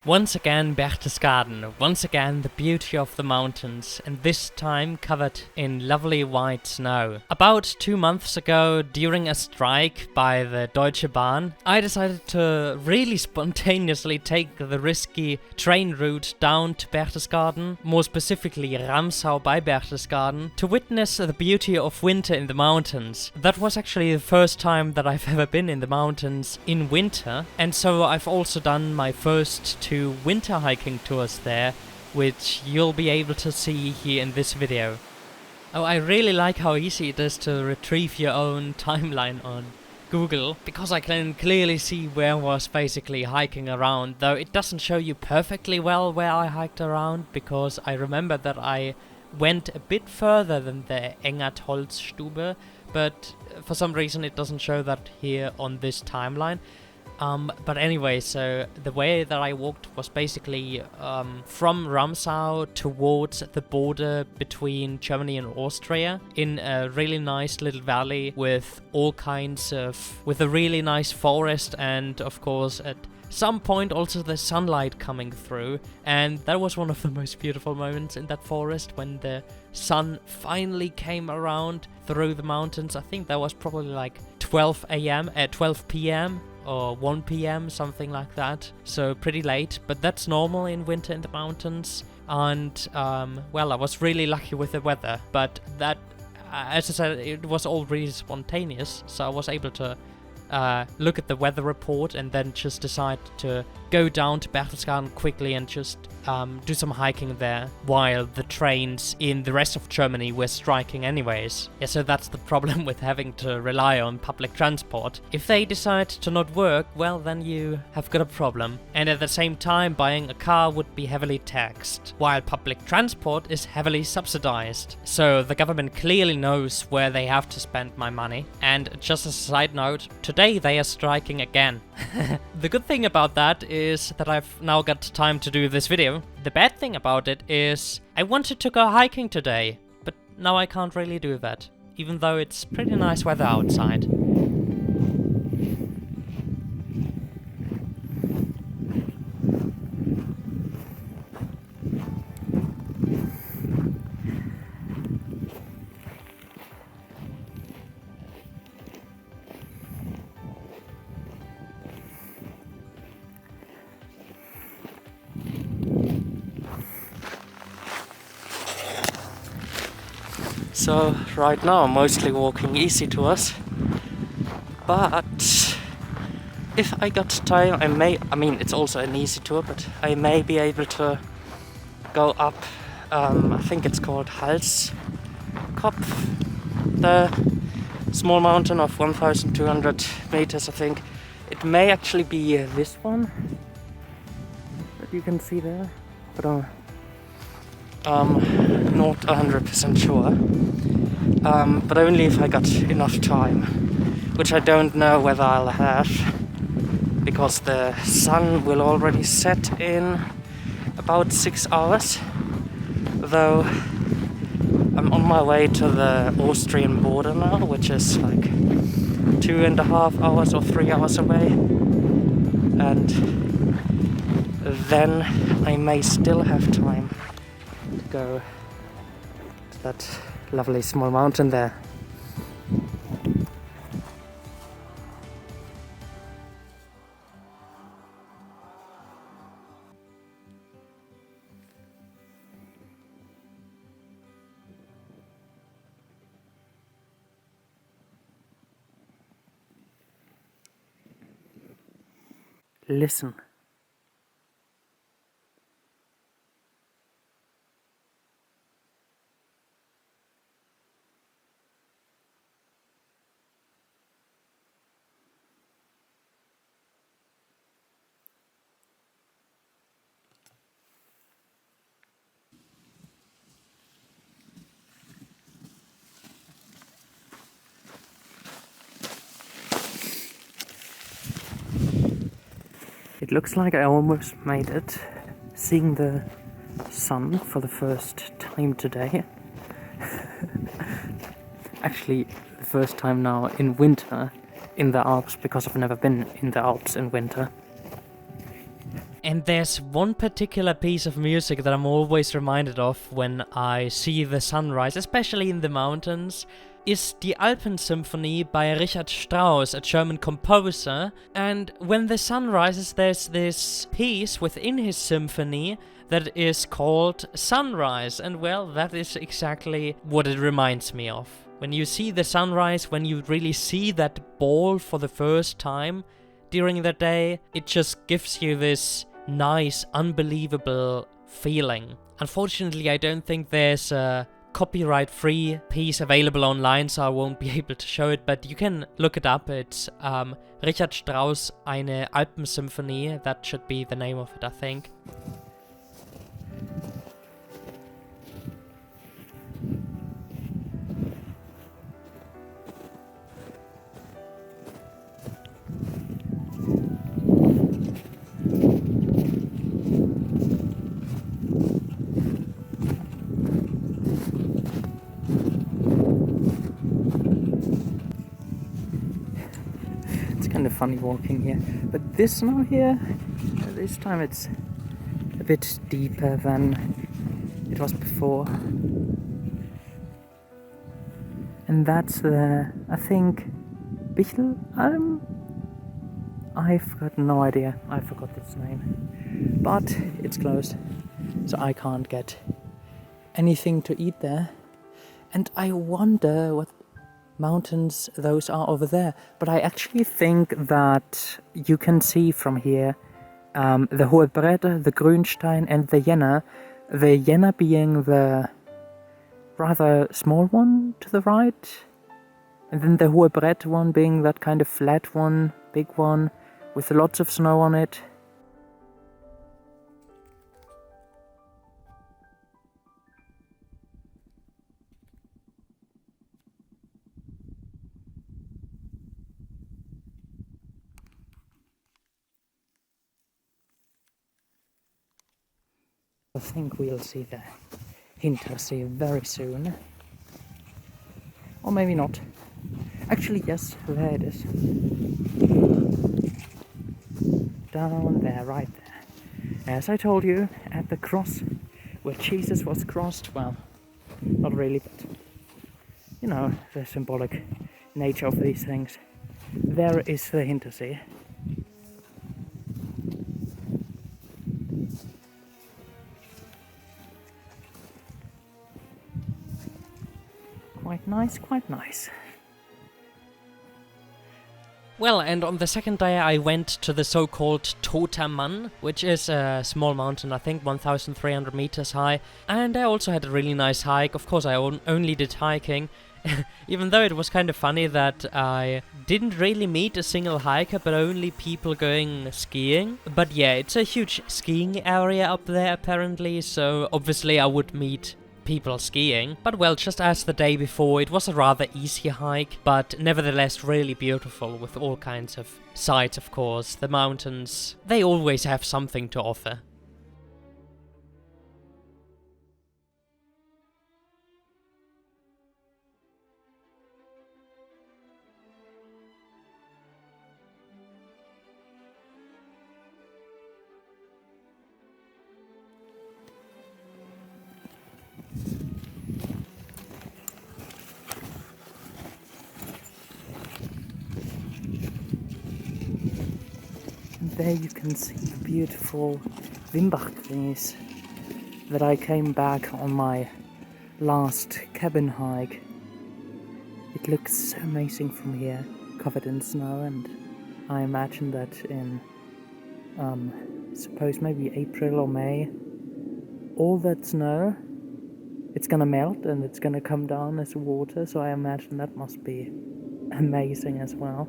Once again Berchtesgaden, once again the beauty of the mountains, and this time covered in lovely white snow. About 2 months ago, during a strike by the Deutsche Bahn, I decided to really spontaneously take the risky train route down to Berchtesgaden, more specifically Ramsau by Berchtesgaden, to witness the beauty of winter in the mountains. That was actually the first time that I've ever been in the mountains in winter, and so I've also done my first 2 winter hiking tours there, which you'll be able to see here in this video. Oh, I really like how easy it is to retrieve your own timeline on Google, because I can clearly see where I was basically hiking around, though it doesn't show you perfectly well where I hiked around, because I remember that I went a bit further than the Engertholzstube, but for some reason it doesn't show that here on this timeline. But anyway, so the way that I walked was basically from Ramsau towards the border between Germany and Austria in a really nice little valley with with a really nice forest, and of course at some point also the sunlight coming through, and that was one of the most beautiful moments in that forest when the sun finally came around through the mountains. I think that was probably like 12 p.m. or 1 p.m, something like that, so pretty late, but that's normal in winter in the mountains. And well, I was really lucky with the weather, but that, as I said, it was all really spontaneous, so I was able to look at the weather report and then just decide to go down to Berchtesgaden quickly and just do some hiking there while the trains in the rest of Germany were striking anyways. Yeah, so that's the problem with having to rely on public transport. If they decide to not work, well, then you have got a problem. And at the same time, buying a car would be heavily taxed, while public transport is heavily subsidized. So the government clearly knows where they have to spend my money. And just as a side note, today they are striking again. The good thing about that is that I've now got time to do this video. The bad thing about it is I wanted to go hiking today, but now I can't really do that, even though it's pretty nice weather outside. So right now I'm mostly walking easy tours, but if I got time I mean it's also an easy tour, but I may be able to go up, I think it's called Halskopf, the small mountain of 1,200 meters, I think. It may actually be this one that you can see there, but not 100% sure, but only if I got enough time, which I don't know whether I'll have, because the sun will already set in about 6 hours, though I'm on my way to the Austrian border now, which is like 2.5 hours or 3 hours away, and then I may still have time to go to that lovely small mountain there. Listen. It looks like I almost made it, seeing the sun for the first time today. Actually, the first time now in winter in the Alps, because I've never been in the Alps in winter. And there's one particular piece of music that I'm always reminded of when I see the sunrise, especially in the mountains, is the Alpensymphony by Richard Strauss, a German composer. And when the sun rises, there's this piece within his symphony that is called Sunrise. And well, that is exactly what it reminds me of. When you see the sunrise, when you really see that ball for the first time during the day, it just gives you this nice, unbelievable feeling. Unfortunately, I don't think there's a copyright-free piece available online, so I won't be able to show it, but you can look it up. It's Richard Strauss, eine Alpensymphonie. That should be the name of it, I think. Kind of funny walking here, but this snow here, this time it's a bit deeper than it was before, and that's the, I think, Bichel-Alm? I've got no idea, I forgot its name, but it's closed, so I can't get anything to eat there, and I wonder what mountains those are over there. But I actually think that you can see from here the Hohe Brette, the Grünstein and the Jänner. The Jänner being the rather small one to the right, and then the Hohe Brette one being that kind of flat one, big one, with lots of snow on it. I think we'll see the Hintersee very soon. Or maybe not. Actually, yes, there it is. Down there, right there. As I told you, at the cross where Jesus was crossed, well, not really, but you know, the symbolic nature of these things. There is the Hintersee. Quite nice, quite nice. Well, and on the second day I went to the so-called Toter Mann, which is a small mountain, I think 1,300 meters high, and I also had a really nice hike. Of course, I only did hiking, even though it was kind of funny that I didn't really meet a single hiker, but only people going skiing. But yeah, it's a huge skiing area up there apparently, so obviously I would meet people skiing. But well, just as the day before, it was a rather easy hike, but nevertheless really beautiful with all kinds of sights, of course. The mountains, they always have something to offer. There you can see the beautiful Wimbach trees that I came back on my last cabin hike. It looks so amazing from here, covered in snow, and I imagine that in, suppose maybe April or May, all that snow, it's gonna melt and it's gonna come down as water, so I imagine that must be amazing as well.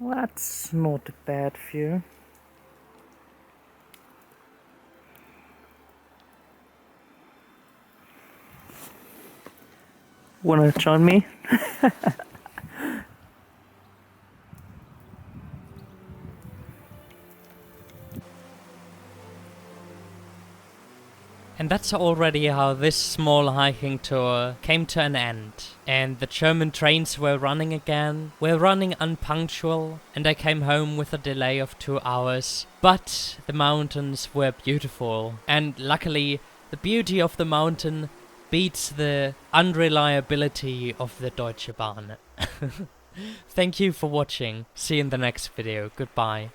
That's not a bad view. Wanna join me? And that's already how this small hiking tour came to an end. And the German trains were running again, were running unpunctual, and I came home with a delay of 2 hours. But the mountains were beautiful, and luckily the beauty of the mountain beats the unreliability of the Deutsche Bahn. Thank you for watching. See you in the next video. Goodbye.